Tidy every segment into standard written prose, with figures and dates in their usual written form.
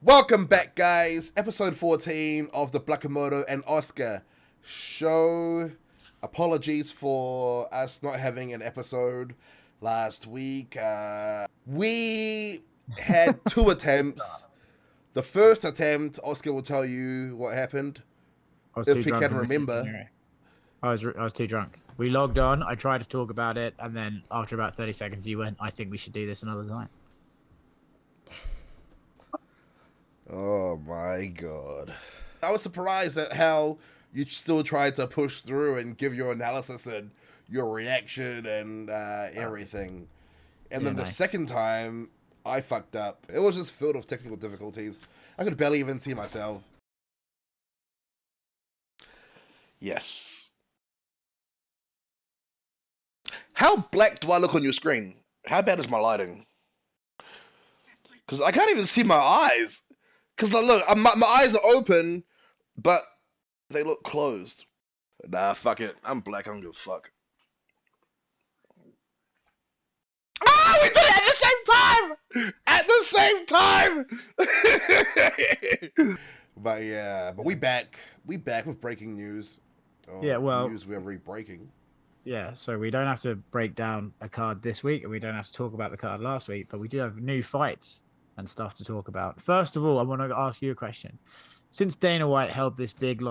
Welcome back, guys. Episode 14 of the Blakamoto and Oscar show. Apologies for us not having an episode last week. We had two attempts. The first attempt, Oscar will tell you what happened, I was if too he drunk can to read it remember. anyway. I was too drunk. We logged on. I tried to talk about it, and then after about 30 seconds, you went, "I think we should do this another time." Oh my god. I was surprised at how you still tried to push through and give your analysis and your reaction and everything. And then the second time, I fucked up. It was just filled with technical difficulties. I could barely even see myself. Yes. How black do I look on your screen? How bad is my lighting? Because I can't even see my eyes. Because look, my eyes are open, but they look closed. Nah, fuck it. I'm black. I don't give a fuck. Ah, we did it at the same time! At the same time! But yeah, but we back with breaking news. Yeah, well, news we're re-breaking. Yeah, so we don't have to break down a card this week, and we don't have to talk about the card last week, but we do have new fights and stuff to talk about. First of all, I want to ask you a question. Since Dana White held this big,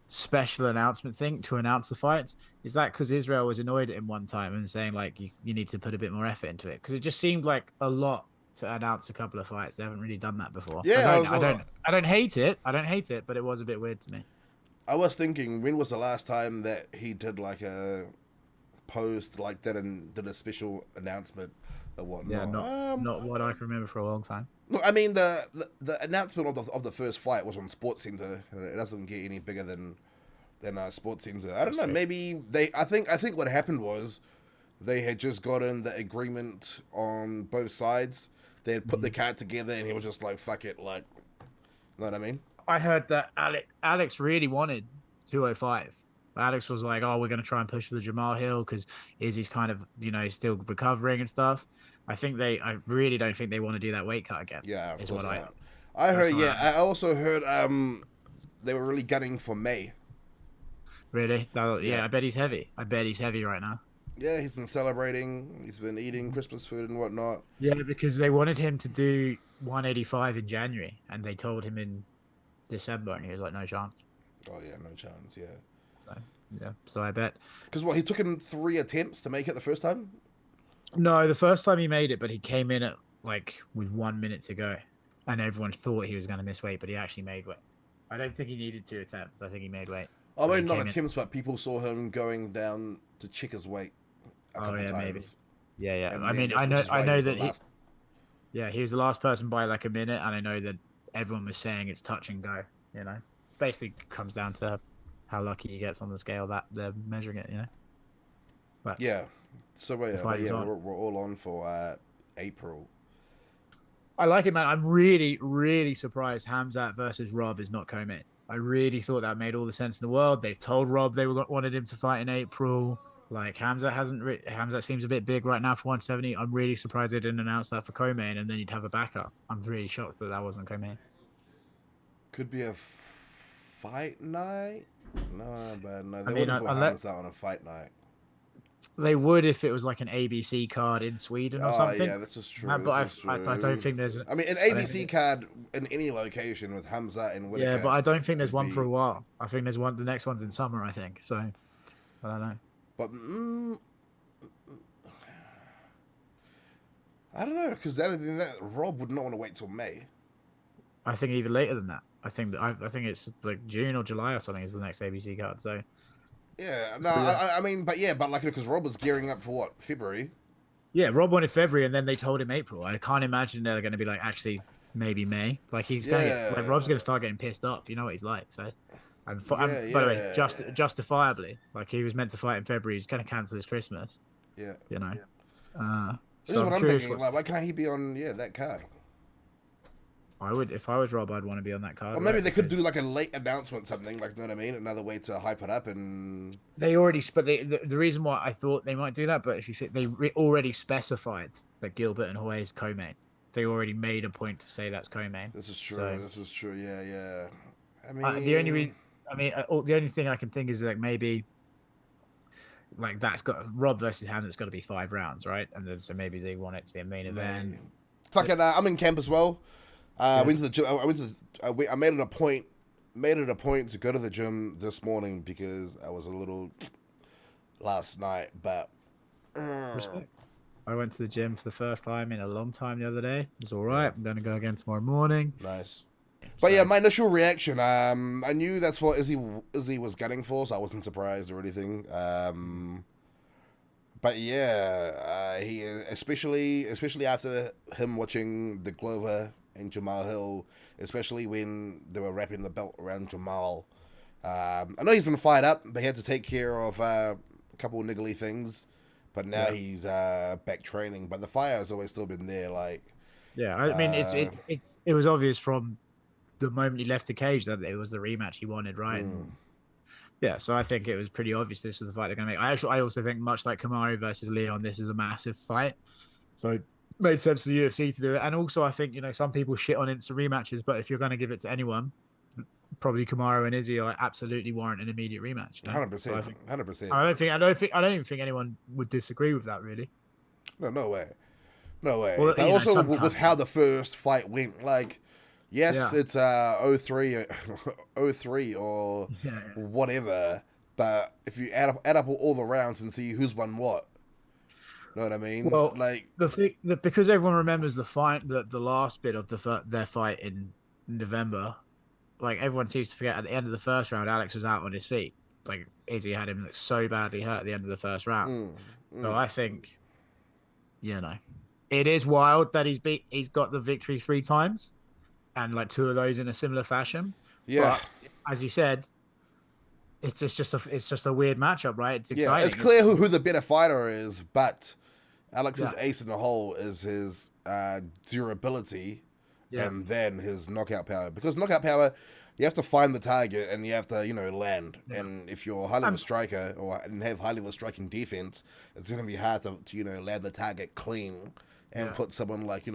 special announcement thing to announce the fights, is that because Israel was annoyed at him one time and saying, you need to put a bit more effort into it? Because it just seemed like a lot to announce a couple of fights. They haven't really done that before. Yeah, I don't hate it. I don't hate it, but it was a bit weird to me. I was thinking, when was the last time that he did like a post like that and did a special announcement or whatnot? Yeah, not what I can remember for a long time. Look, I mean, the announcement of the first fight was on Sports Center, and it doesn't get any bigger than Sports Center. I don't know. Maybe I think what happened was they had just gotten the agreement on both sides. They had put the card together, and he was just like, "Fuck it," like, you know what I mean? I heard that Alex really wanted 205. Alex was like, "Oh, we're going to try and push for the Jamal Hill because Izzy's kind of, still recovering and stuff." I really don't think they want to do that weight cut again. Yeah, is what I heard. Yeah, I also heard they were really gunning for May. Really? Yeah, I bet he's heavy. I bet he's heavy right now. Yeah, he's been celebrating. He's been eating Christmas food and whatnot. Yeah, because they wanted him to do 185 in January, and they told him in December, and he was like, "No chance." Oh yeah, no chance. Yeah. So I bet. Because what, he took him 3 attempts to make it the first time? No, the first time he made it, but he came in at with 1 minute to go, and everyone thought he was going to miss weight, but he actually made weight. I don't think he needed 2 attempts. I think he made weight. I mean, not attempts, but people saw him going down to check his weight a couple times. Maybe. Yeah. And I mean, I know that he was the last person by a minute, and I know that everyone was saying it's touch and go. Basically comes down to how lucky he gets on the scale that they're measuring it. But yeah. So we're all on for April. I like it, man. I'm really, really surprised Khamzat versus Rob is not co-main. I really thought that made all the sense in the world. They've told Rob they wanted him to fight in April. Khamzat seems a bit big right now for 170. I'm really surprised they didn't announce that for co-main, and then you'd have a backup. I'm really shocked that wasn't co-main. Could be a fight night. No, but no, they wouldn't put Khamzat on a fight night. They would if it was like an ABC card in Sweden or something. Yeah, that's just true. But I don't think there's. I mean, an ABC card in any location with Khamzat and Whittaker. Yeah, but I don't think there's one for a while. I think there's one. The next one's in summer, I think. So, I don't know. But I don't know, because that Rob would not want to wait till May. I think even later than that. I think it's like June or July or something is the next ABC card. So. Yeah, no, I mean, but because Rob was gearing up for what, February? Yeah, Rob wanted February, and then they told him April. I can't imagine they're going to be like, actually, maybe May. Rob's going to start getting pissed off. You know what he's like. So, by the way, justifiably, he was meant to fight in February. He's going to cancel his Christmas. Yeah, This is what I'm thinking. Why can't he be on that card? If I was Rob, I'd want to be on that card. Or maybe they could do a late announcement, something you know what I mean? Another way to hype it up. And they already, the reason why I thought they might do that, but if you think they already specified that Gilbert and Jorge is co-main, they already made a point to say that's co-main. This is true. So, This is true. Yeah. I mean, the only thing I can think is like maybe like that's got Rob versus Han. That's got to be 5 rounds, right? And then so maybe they want it to be a main event. Fucking, I'm in camp as well. I went to the gym. I made it a point. To go to the gym this morning because I was a little last night, but Respect. I went to the gym for the first time in a long time the other day. It was all right. I'm going to go again tomorrow morning. Nice. But yeah, my initial reaction, I knew that's what Izzy was gunning for, so I wasn't surprised or anything. But yeah, he especially after him watching the Glover and Jamal Hill, especially when they were wrapping the belt around Jamal. I know he's been fired up, but he had to take care of a couple of niggly things. But now he's back training. But the fire has always still been there. Like, yeah, I mean, it was obvious from the moment he left the cage that it was the rematch he wanted, right? And yeah, so I think it was pretty obvious this was the fight they're going to make. I also think much like Kamaru versus Leon, this is a massive fight. So it made sense for the UFC to do it. And also, I think, some people shit on instant rematches, but if you're going to give it to anyone, probably Kamaru and Izzy absolutely warrant an immediate rematch. 100%. 100%. I don't even think anyone would disagree with that, really. No way. Well, but also with how the first fight went, like, yes, it's 03 or whatever, but if you add up all the rounds and see who's won what, know what I mean? Well, like because everyone remembers the fight, the last bit of their fight in November. Like, everyone seems to forget at the end of the first round, Alex was out on his feet. Like, Izzy had him so badly hurt at the end of the first round. So I think, it is wild that he's got the victory 3 times, and like 2 of those in a similar fashion. Yeah, but, as you said, it's just a weird matchup, right? It's exciting. It's clear who the better fighter is, but Alex's ace in the hole is his durability. Yeah. And then his knockout power. Because knockout power, you have to find the target and you have to, land. Yeah. And if you're highly of a striker and have highly of a striking defense, it's going to be hard to land the target clean and put someone like,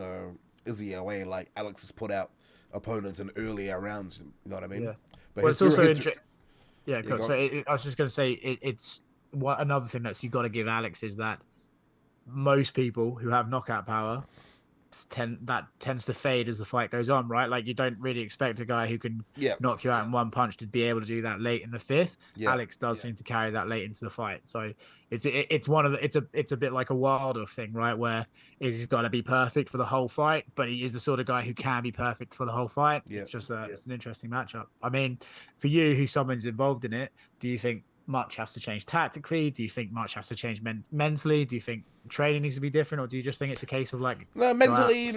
Izzy away, like Alex has put out opponents in earlier rounds. You know what I mean? Yeah. But it's also interesting. Yeah, cool. So I was just going to say, it's another thing that you got to give Alex is that most people who have knockout power tends to fade as the fight goes on, right? Like, you don't really expect a guy who can knock you out in one punch to be able to do that late in the 5th. Alex does seem to carry that late into the fight, so it's a bit like a Wilder thing, right? Where he's got to be perfect for the whole fight, but he is the sort of guy who can be perfect for the whole fight. It's just it's an interesting matchup. I mean, for you, who someone's involved in it, do you think much has to change tactically? Do you think much has to change mentally? Do you think training needs to be different, or do you just think it's a case of like mentally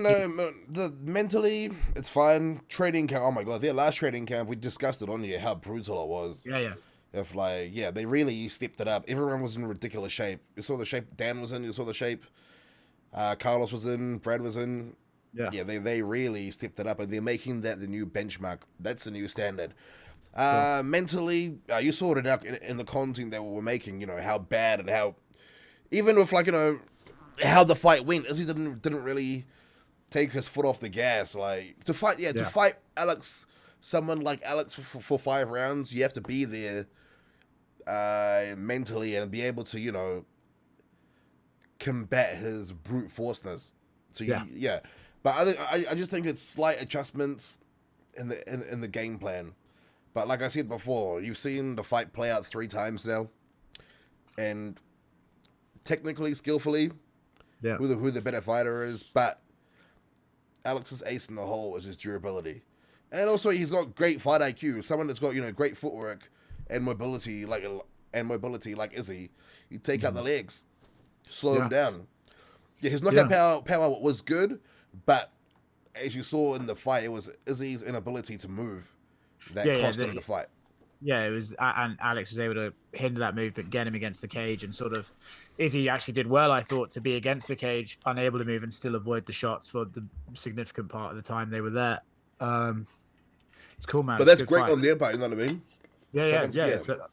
it's fine. Training camp, oh my god, their last training camp, we discussed it on here how brutal it was. If they really stepped it up. Everyone was in ridiculous shape. You saw the shape Dan was in, you saw the shape Carlos was in, Brad was in. They really stepped it up, and they're making that the new benchmark. That's the new standard. Mentally, you saw it out in the content that we were making, how bad and how, even with how the fight went, Izzy didn't really take his foot off the gas. Like, to fight Alex, someone like Alex for 5 rounds, you have to be there mentally and be able to, combat his brute forceness. So but I just think it's slight adjustments in the game plan. But like I said before, you've seen the fight play out 3 times now, and technically, skillfully, who the better fighter is. But Alex's ace in the hole is his durability, and also he's got great fight IQ. Someone that's got great footwork and mobility, like Izzy. You take out the legs, slow him down. Yeah, his knockout power was good, but as you saw in the fight, it was Izzy's inability to move that cost him the fight. Yeah, it was, and Alex was able to hinder that movement, get him against the cage, and sort of Izzy actually did well, I thought, to be against the cage, unable to move and still avoid the shots for the significant part of the time they were there. It's cool, man. But that's great fight on their part, you know what I mean? Yeah. So,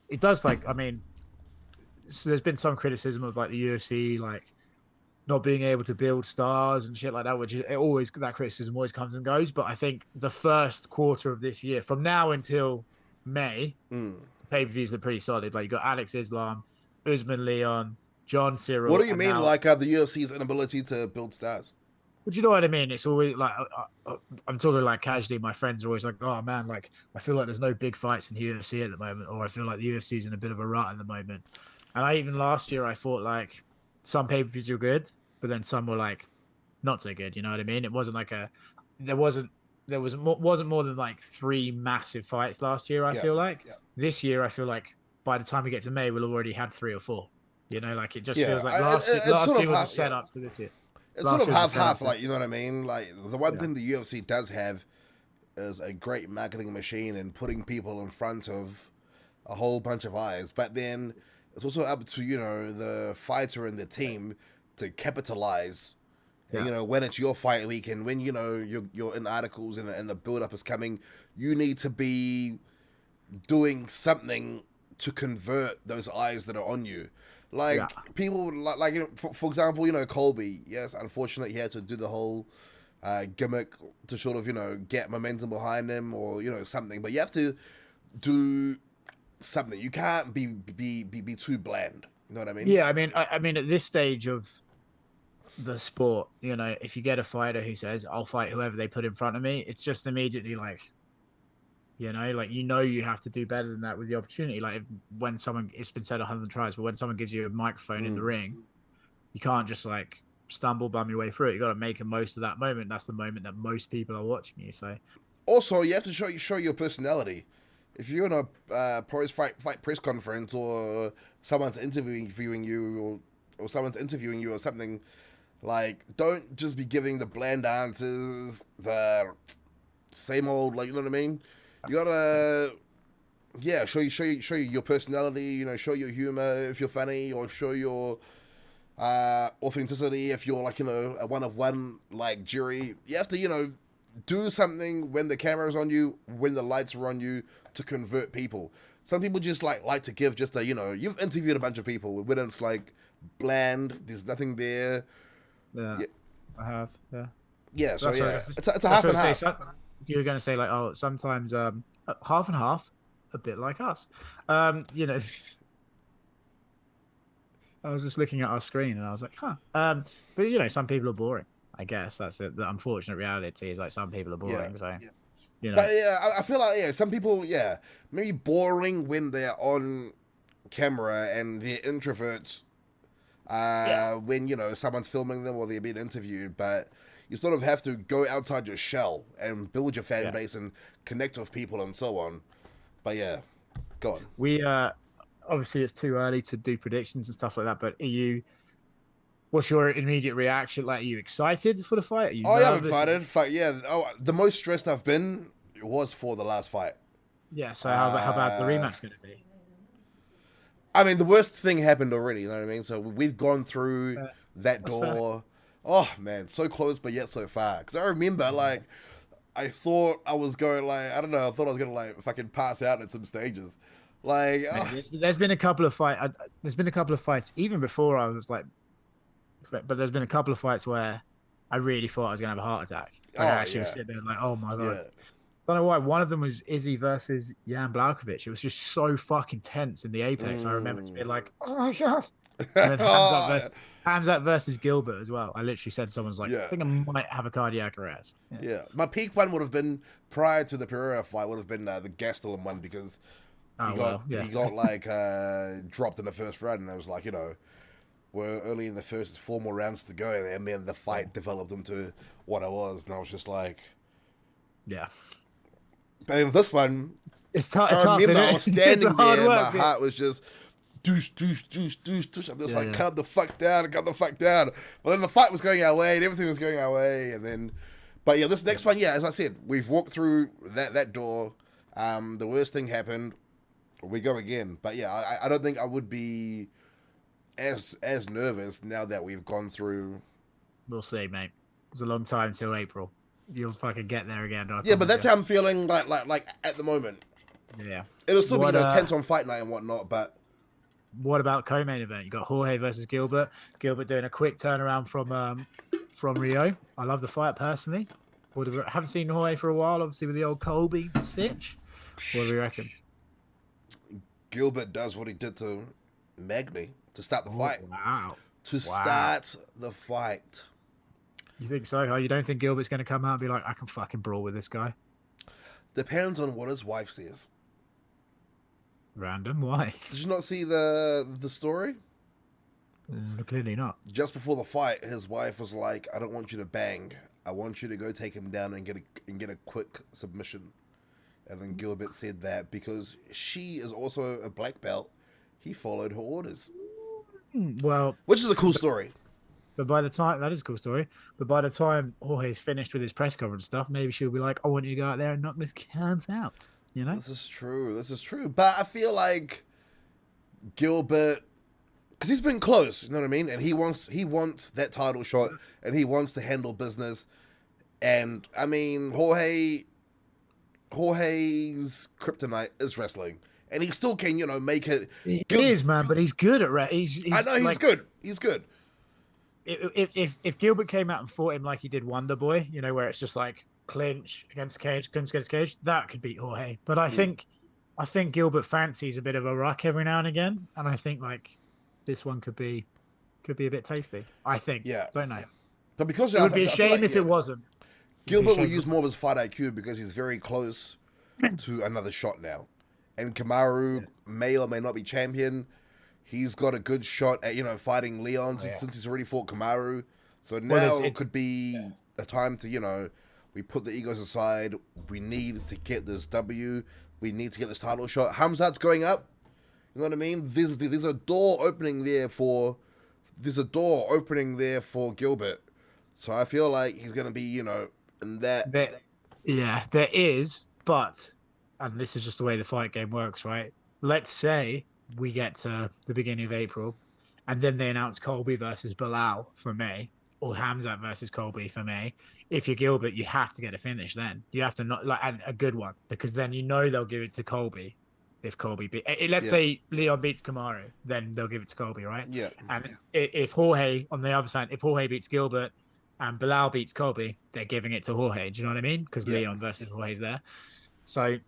it does, so there's been some criticism of the UFC, not being able to build stars and shit like that, which is always that criticism always comes and goes. But I think the first quarter of this year, from now until May, pay-per-views are pretty solid. Like you got Alex Islam, Usman Leon, John Cyril. What do you mean, now, like the UFC's inability to build stars? but you know what I mean? It's always like I'm talking like casually. My friends are always like, "Oh man, like I feel like there's no big fights in the UFC at the moment, or I feel like the UFC's in a bit of a rut at the moment." And I even last year I thought like some pay-per-views were good, but then some were like not so good. You know what I mean? It wasn't like wasn't more than like 3 massive fights last year. I feel like this year I feel like by the time we get to May we'll already had 3 or 4. You know, like it just feels like last year was a setup to this year. It's sort of half-half, like, you know what I mean? Like, the one thing the UFC does have is a great marketing machine and putting people in front of a whole bunch of eyes. But then it's also up to, you know, the fighter and the team to capitalize. Yeah. You know, when it's your fight week and when, you know, you're in articles and the build-up is coming, you need to be doing something to convert those eyes that are on you. Like, people, like you know, for example, you know, Colby, yes, unfortunately, he had to do the whole gimmick to sort of, you know, get momentum behind him or, you know, something. But you have to do something. You can't be too bland. You know what I mean? Yeah, I mean, at this stage of the sport, you know, if you get a fighter who says, I'll fight whoever they put in front of me, it's just immediately like, you know, like, you have to do better than that with the opportunity. Like when someone, it's been said 100 tries, but when someone gives you a microphone in the ring, you can't just like stumble bum your way through it. You got to make the most of that moment. That's the moment that most people are watching you. So also you have to show your personality. If you're in a pros fight press conference or someone's interviewing you or someone's interviewing you or something, like, don't just be giving the bland answers, the same old, like, you know what I mean? You gotta, show you your personality. You know, show your humor if you're funny, or show your authenticity if you're like, you know, a one of one like jury. You have to, you know, do something when the camera's on you, when the lights are on you, to convert people. Some people just like to give just a, you know, you've interviewed a bunch of people when it's like bland. There's nothing there. Yeah. I have. Yeah. Yeah. So it's a half and half. You were going to say like, oh, sometimes half and half, a bit like us. You know, I was just looking at our screen and I was like, huh. But you know, some people are boring. I guess that's the unfortunate reality is like some people are boring. Yeah. So, you know. But yeah, I feel like some people, maybe boring when they're on camera and they're introverts. When, you know, someone's filming them or they're being interviewed, but you sort of have to go outside your shell and build your fan base and connect with people and so on. But yeah, go on. We obviously it's too early to do predictions and stuff like that. But what's your immediate reaction? Like, are you excited for the fight? Are you nervous? I'm excited. The most stressed I've been was for the last fight. Yeah. So how about the rematch going to be? I mean, the worst thing happened already. You know what I mean? So we've gone through that door. Fair. Oh, man, so close, but yet so far. Because I remember, like, I thought I was going, like, I don't know, I thought I was going to, like, fucking pass out at some stages. Like, there's been a couple of fights. There's been a couple of fights, even before I was, like, but there's been a couple of fights where I really thought I was going to have a heart attack. Like, I actually was sitting there, like, oh, my God. Yeah. I don't know why. One of them was Izzy versus Jan Blachowicz. It was just so fucking tense in the Apex. I remember to be like, oh, my God. And then Khamzat versus Gilbert as well. I literally said someone's like, I think I might have a cardiac arrest. Yeah. My peak one would have been prior to the Pereira fight. Would have been the Gastelum one because he got like dropped in the first round, and I was like, you know, we're early in the first 4 more rounds to go, and then the fight developed into what it was, and I was just like, yeah. But in this one, it's tough. I remember I was standing there, and my heart was just. Doosh. I'm just like, calm the fuck down. But then the fight was going our way, and everything was going our way, and then, but yeah, this next one, as I said, we've walked through that door. The worst thing happened. We go again, but yeah, I don't think I would be as nervous now that we've gone through. We'll see, mate. It's a long time till April. You'll fucking get there again. But that's how I'm feeling like at the moment. Yeah. It'll still be tense on fight night and whatnot, but. what about co-main event? You got Jorge versus Gilbert. Gilbert doing a quick turnaround from Rio. I love the fight personally. Haven't seen Jorge for a while, obviously with the old Colby stitch. What do we reckon? Gilbert does what he did to Magny to start the fight. Wow. Start the fight. You think so? You don't think Gilbert's going to come out and be like, I can fucking brawl with this guy? Depends on what his wife says. Random? Why? Did you not see the story? Clearly not. Just before the fight, his wife was like, "I don't want you to bang. I want you to go take him down and get a quick submission." And then Gilbert said that because she is also a black belt, he followed her orders. Well, which is a cool story. But by the time that is a cool story. But by the time Jorge's finished with his press conference stuff, maybe she'll be like, "I want you to go out there and knock this cunt out." You know, this is true. But I feel like Gilbert, because he's been close, you know what I mean, and he wants that title shot, and he wants to handle business. And I mean, Jorge's kryptonite is wrestling, and he still can, make it. He is, man, but he's good at he's I know he's like, good. He's good. If Gilbert came out and fought him like he did Wonder Boy, where it's just like clinch against cage, that could beat Jorge. But I think Gilbert fancies a bit of a ruck every now and again, and I think like this one could be a bit tasty. I think. Yeah. Don't know. But because it would be a shame if it wasn't. Gilbert will use more of his fight IQ because he's very close to another shot now, and Kamaru may or may not be champion. He's got a good shot at fighting Leon since he's already fought Kamaru. So now it could be a time to we put the egos aside. We need to get this W. We need to get this title shot. Khamzat's going up. You know what I mean? There's a door opening there for Gilbert. So I feel like he's gonna be in that. There is, but and this is just the way the fight game works, right? Let's say we get to the beginning of April, and then they announce Colby versus Bilal for May, or Khamzat versus Colby for May. If you're Gilbert, you have to get a finish. Then you have to and a good one, because then they'll give it to Colby. If Colby let's say Leon beats Kamaru, then they'll give it to Colby, right? Yeah. And if Jorge on the other side, if Jorge beats Gilbert and Bilal beats Colby, they're giving it to Jorge. Do you know what I mean? Because Leon versus Jorge's there. So,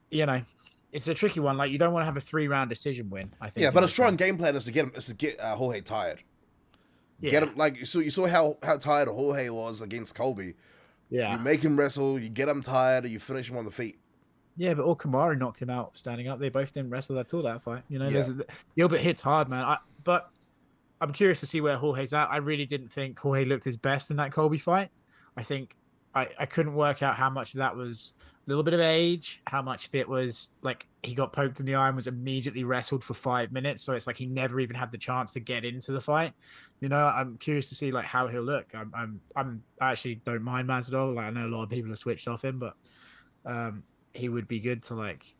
it's a tricky one. Like, you don't want to have a 3-round decision win, I think. Yeah, but a strong game plan is to get Jorge tired. Yeah. Get him, like, so you saw how tired Jorge was against Colby. Yeah. You make him wrestle, you get him tired, and you finish him on the feet. Yeah, but Kamaru knocked him out standing up. They both didn't wrestle. That's all that fight. Gilbert hits hard, man. But I'm curious to see where Jorge's at. I really didn't think Jorge looked his best in that Colby fight. I think I couldn't work out how much of that was a little bit of age, how much of it was like he got poked in the eye and was immediately wrestled for 5 minutes. So it's like he never even had the chance to get into the fight. I'm curious to see like how he'll look. I actually don't mind Masvidal. Like, I know a lot of people have switched off him, but he would be good to like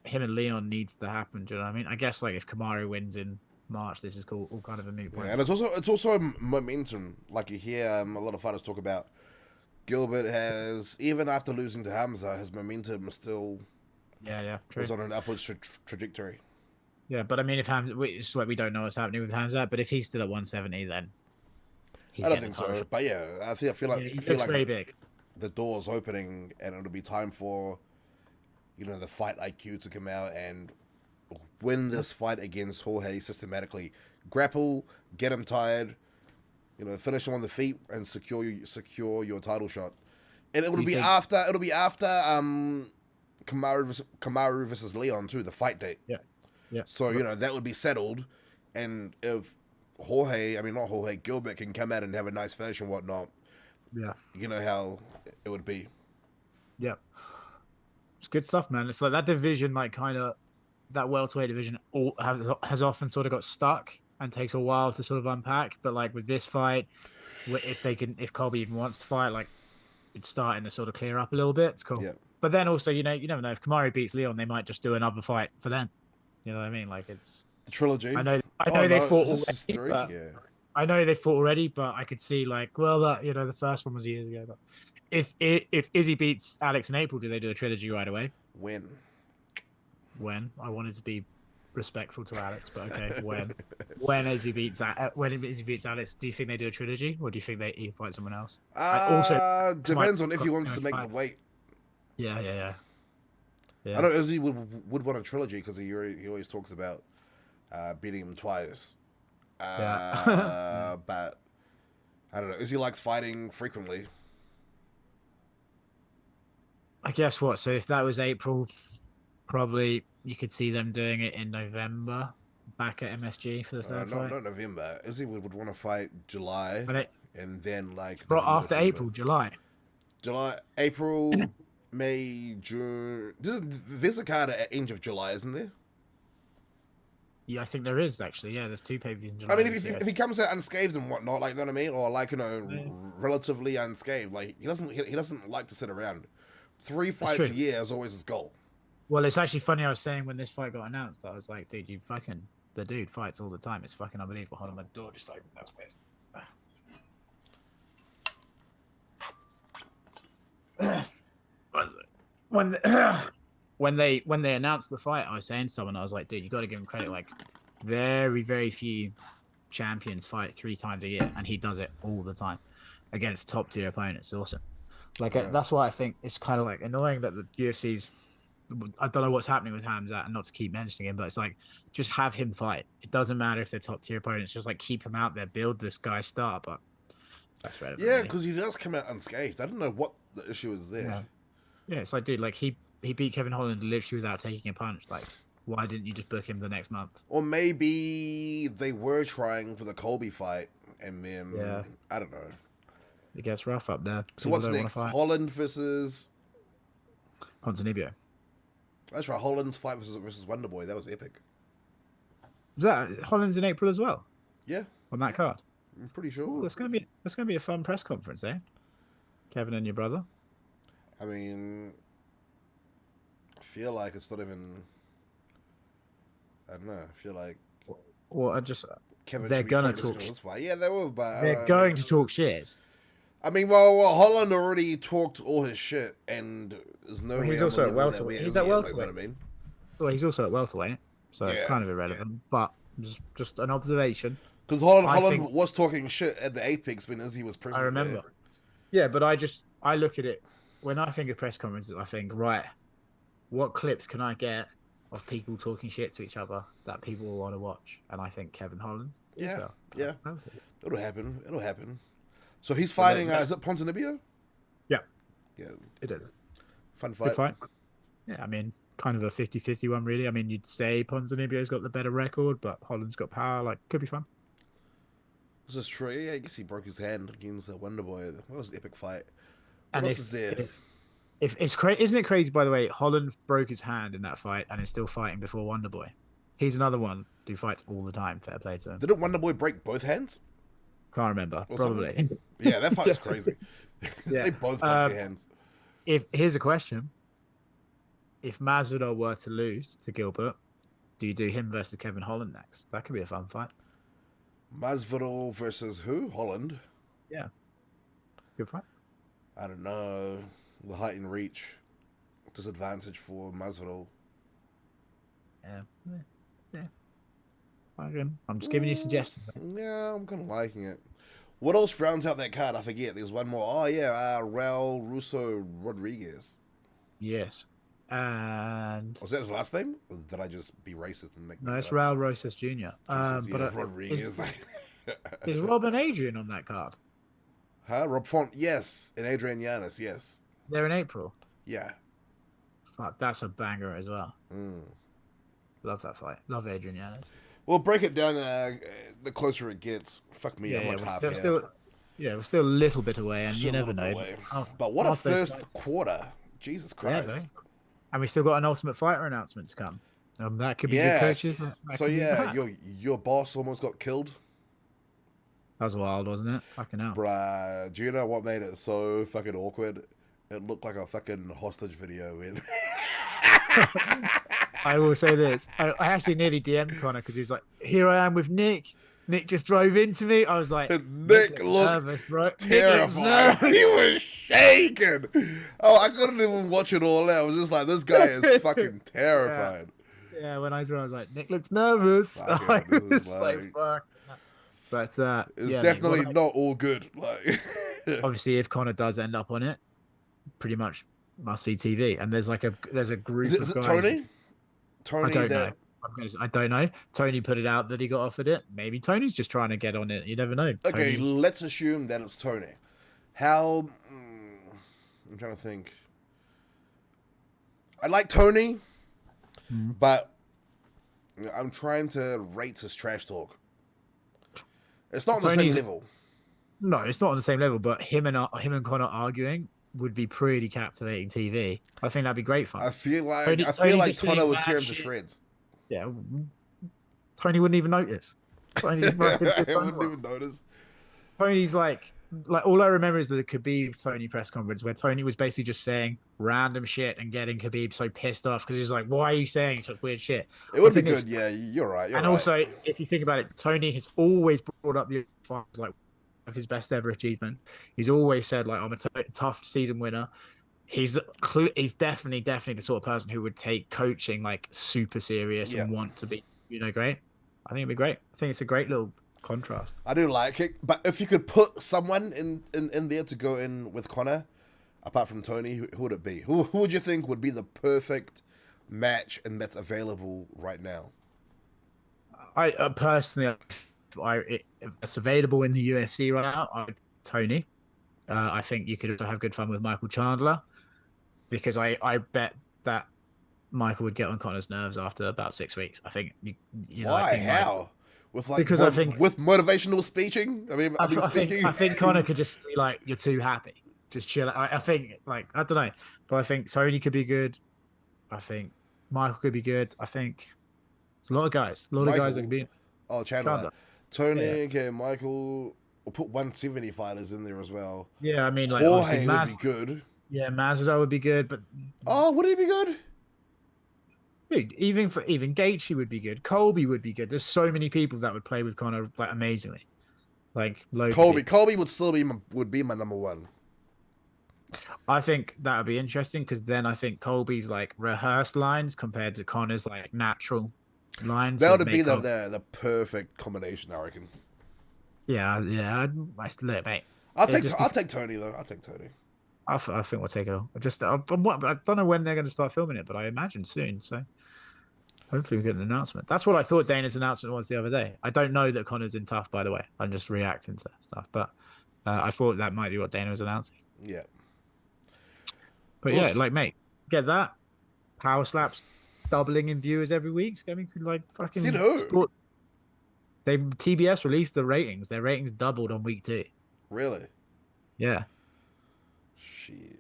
him and Leon needs to happen. Do you know what I mean? I guess like if Kamaru wins in March, this is cool, all kind of a moot point. Yeah, and it's also momentum. Like you hear a lot of fighters talk about. Gilbert has, even after losing to Khamzat, his momentum is still true. was on an upwards trajectory. Yeah, but I mean, if it's like we don't know what's happening with Khamzat, but if he's still at 170, then I don't think so. But yeah, I feel like he looks very big. The door's opening, and it'll be time for the fight IQ to come out and win this fight against Jorge systematically. Grapple, get him tired. Finish him on the feet and secure your title shot. And it'll be after Kamaru versus Leon too, the fight date. Yeah. So that would be settled, and if Gilbert can come out and have a nice finish and whatnot. Yeah. You know how it would be. Yeah. It's good stuff, man. It's like that division, like kind of that welterweight division, has often sort of got stuck. And takes a while to sort of unpack, but like with this fight, if Colby even wants to fight, like it's starting to sort of clear up a little bit. It's cool. Yeah. But then also, you never know, if Kamaru beats Leon, they might just do another fight for them. You know what I mean? Like it's the trilogy. I know they fought already. I know they fought already, but I could see like, well, that the first one was years ago. But if Izzy beats Alex in April, do they do a trilogy right away? When? I want it to be respectful to Alex, but okay. When Izzy beats Alex, do you think they do a trilogy, or do you think he fight someone else? Depends on if he wants to make the weight. Yeah. I know Izzy would want a trilogy because he always talks about beating him twice. But I don't know. Izzy likes fighting frequently. I guess what? So if that was April, probably you could see them doing it in November, back at MSG for the third fight. Not November. Izzy would want to fight July, and then after April, July, April, May, June. There's a card at end of July, isn't there? Yeah, I think there is actually. Yeah, there's 2 pay-per-views in July. I mean, if he comes out unscathed and whatnot, like, you know what I mean, or relatively unscathed, like he doesn't like to sit around. 3 fights a year is always his goal. Well, it's actually funny. I was saying when this fight got announced, I was like, dude, the dude fights all the time. It's fucking unbelievable. Hold on, my door just opened. That was weird. When they announced the fight, I was saying to someone, I was like, dude, you got to give him credit. Like, very, very few champions fight 3 times a year, and he does it all the time against top tier opponents. It's awesome. Like, that's why I think it's kind of like annoying that the UFC's. I don't know what's happening with Khamzat, and not to keep mentioning him, but it's like, just have him fight. It doesn't matter if they're top tier opponents. Just like keep him out there, build this guy's star. But that's relevant. Yeah, because he does come out unscathed. I don't know what the issue is there. Yeah, it's like, dude, like he beat Kevin Holland literally without taking a punch. Like, why didn't you just book him the next month? Or maybe they were trying for the Colby fight, and then I don't know. It gets rough up there. So what's next? Holland versus Ponzinibbio. That's right. Holland's fight versus Wonderboy. That was epic. Is that Holland's in April as well? Yeah, on that card. I'm pretty sure. Ooh, that's gonna be a fun press conference, eh? Kevin and your brother. I mean, I feel like it's not even. I don't know. I feel like. Well, Kevin. They're gonna talk. Yeah, they will, but they're going to talk shit. I mean, well, Holland already talked all his shit, and there's no. He's also at welterweight. He's at welterweight. Like, you know what I mean? Well, he's also at welterweight, so it's kind of irrelevant. But just an observation. Because Holland was talking shit at the Apex when Izzy was president. I remember. There. Yeah, but I look at it when I think of press conferences. I think, right, what clips can I get of people talking shit to each other that people will want to watch? And I think Kevin Holland. Yeah. It'll happen. So he's fighting. Is it Ponzinibbio? Yeah. Yeah. It is. Fun fight. Good fight. Yeah, I mean, kind of a 50-50 one, really. I mean, you'd say Ponzinibbio's got the better record, but Holland's got power. Like, could be fun. This is true. Yeah, I guess he broke his hand against Wonderboy. That was an epic fight. What else is there? If it's crazy, isn't it crazy? By the way, Holland broke his hand in that fight and is still fighting before Wonderboy. He's another one who fights all the time. Fair play to him. Didn't Wonderboy break both hands? Can't remember. Probably. Yeah, that fight was crazy. Yeah. They both broke their hands. Here's a question: if Masvidal were to lose to Gilbert, do you do him versus Kevin Holland next? That could be a fun fight. Masvidal versus who? Holland. Yeah. Good fight. I don't know. The height and reach disadvantage for Masvidal. Yeah. I'm just giving you suggestions. Yeah, I'm kind of liking it. What else rounds out that card? I forget. There's one more. Oh, yeah. Raul Russo Rodriguez. Yes. And... Was that his last name? Or did I just be racist and make... No, it's Raul Rosas Jr. Rodriguez. Is Rob and Adrian on that card? Huh? Rob Font, yes. And Adrian Yannis, yes. They're in April? Yeah. Fuck, that's a banger as well. Love that fight. Love Adrian Yannis. We'll break it down the closer it gets. Fuck me, I'm like half we're still a little bit away, and you never know. But what a first quarter. Jesus Christ. Yeah, and we still got an Ultimate Fighter announcement to come. That could be good coaches. So yeah, your boss almost got killed. That was wild, wasn't it? Fucking hell. Bruh, do you know what made it so fucking awkward? It looked like a fucking hostage video. I will say this. I actually nearly DM'd Connor because he was like, here I am with Nick. Nick just drove into me. I was like, Nick looked nervous, bro. terrified. He was shaking. Oh, I couldn't even watch it all out. I was just like, this guy is fucking terrified. Yeah, when I saw, I was like, Nick looks nervous. Fuck I it, this is was like, like- fuck. But It's yeah, mate, definitely what not all good. Like, obviously, if Connor does end up on it, pretty much must see TV. And there's a group is of it guys. Tony? I Tony don't that know. I don't know. Tony put it out that he got offered it. Maybe Tony's just trying to get on it. You never know. okay, Tony's... let's assume that it's Tony. How I'm trying to think. I like Tony, but I'm trying to rate his trash talk. It's not on the same Tony's- level. No, it's not on the same level. But him and Connor arguing would be pretty captivating TV. I think that'd be great fun. I feel like Tony just Connor saying would mad tear him to shit. shreds. Yeah, Tony wouldn't even notice. Tony's fucking I wouldn't even notice. Tony's like all I remember is the Khabib Tony press conference where Tony was basically just saying random shit and getting Khabib so pissed off because he's like, "Why are you saying such weird shit?" It would be good. Yeah, you're right. You're and right. also, if you think about it, Tony has always brought up the fights like of his best ever achievement. He's always said like, "I'm a tough season winner." He's definitely the sort of person who would take coaching like super serious and want to be, great. I think it'd be great. I think it's a great little contrast. I do like it, but if you could put someone in there to go in with Connor, apart from Tony, who would it be? Who would you think would be the perfect match and that's available right now? I personally, if it's available in the UFC right now, Tony. I think you could also have good fun with Michael Chandler, because I bet that Michael would get on Connor's nerves after about 6 weeks. I think you know. Why? I think How? With like because I think with motivational speaking. I think Connor could just be like, "You're too happy, just chill." I think I don't know, but I think Tony could be good. I think Michael could be good. I think there's a lot of guys, that could be. Oh, Chandler. Tony, okay, Michael. We'll put 170 fighters in there as well. Yeah, I mean, like Jorge would be good. Yeah, Masvidal would be good, but would he be good? dude, even Gaethje would be good. Colby would be good. There's so many people that would play with Conor like amazingly, like loads. Colby would still be my number one. I think that would be interesting because then I think Colby's like rehearsed lines compared to Conor's like natural lines. That would be the perfect combination, I reckon. Yeah. Look, mate. I'll take Tony though. I'll take Tony. I think we'll take it all. I don't know when they're going to start filming it, but I imagine soon. So hopefully we get an announcement. That's what I thought Dana's announcement was the other day. I don't know that Conor's in TUF, by the way. I'm just reacting to stuff, but I thought that might be what Dana was announcing. Yeah. But yeah, like, mate, get that. Power slaps doubling in viewers every week. It's going to be like fucking sports. TBS released the ratings. Their ratings doubled on week 2. Really? Yeah. Shit.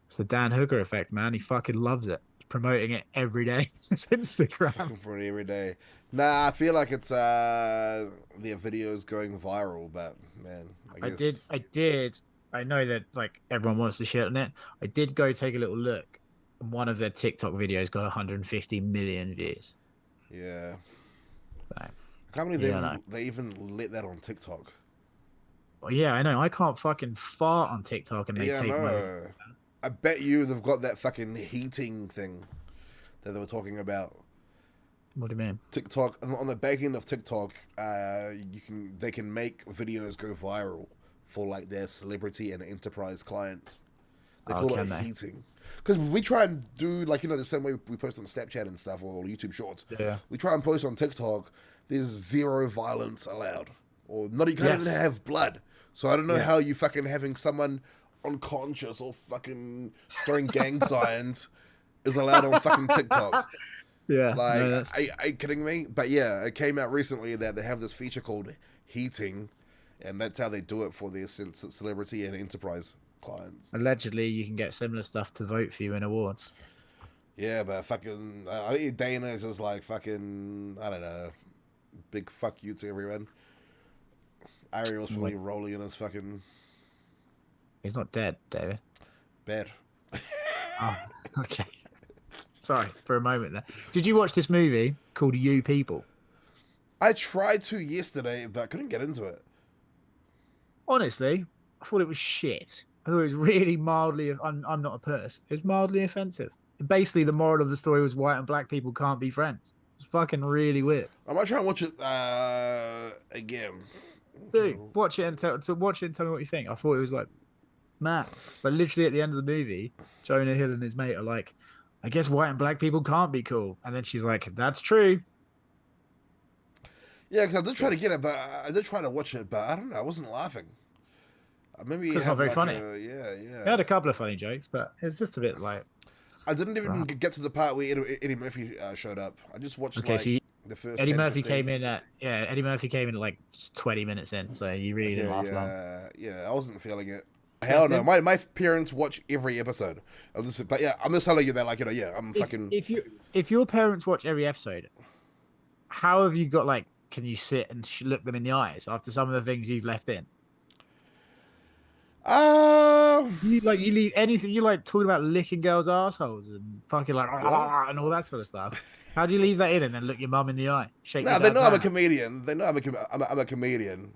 It's the Dan Hooker effect, man. He fucking loves it. He's promoting it every day. It's Instagram. Fucking every day. Nah, I feel like it's their videos going viral, but man, I guess... I did. I know that like everyone wants to shit on it. I did go take a little look, and one of their TikTok videos got 150 million views. Yeah. So, I can't believe they even let that on TikTok. Well, yeah, I know. I can't fucking fart on TikTok and they take my... I bet you they've got that fucking heating thing that they were talking about. What do you mean? TikTok, on the back end of TikTok, they can make videos go viral for like their celebrity and enterprise clients. They call it heating. Because we try and do like, the same way we post on Snapchat and stuff or YouTube Shorts. Yeah. We try and post on TikTok. There's zero violence allowed, or not. You can't even have blood. So I don't know how you fucking having someone unconscious or fucking throwing gang signs is allowed on fucking TikTok. Yeah. Like, are you kidding me? But yeah, it came out recently that they have this feature called heating, and that's how they do it for their celebrity and enterprise clients. Allegedly, you can get similar stuff to vote for you in awards. Yeah, but fucking, I think Dana is just like fucking, I don't know, big fuck you to everyone. Ariel's probably rolling in his fucking... He's not dead, David. Bad. Oh, okay. Sorry for a moment there. Did you watch this movie called You People? I tried to yesterday, but couldn't get into it. Honestly, I thought it was shit. I thought it was really mildly... I'm not a purse. It was mildly offensive. basically the moral of the story was white and black people can't be friends. It's fucking really weird. I might try and watch it again. Dude, watch it and tell me what you think. I thought it was like mad. But literally at the end of the movie, Jonah Hill and his mate are like, I guess white and black people can't be cool. And then she's like, that's true. Yeah, because I did try to get it, but I did try to watch it, but I don't know. I wasn't laughing. Maybe it's not very funny. Yeah. It had a couple of funny jokes, but it was just a bit like. I didn't even get to the part where Eddie Murphy showed up. I just watched the first. Eddie Murphy came in at like 20 minutes in, so you really didn't last long. Yeah, I wasn't feeling it. Hell no, my parents watch every episode. I'm just telling you that, like, I'm fucking. If your parents watch every episode, how have you got like? Can you sit and look them in the eyes after some of the things you've left in? You leave anything. You like talking about licking girls' assholes and fucking like and all that sort of stuff. How do you leave that in and then look your mum in the eye? Shake. Nah, they know I'm a comedian. They know I'm a comedian.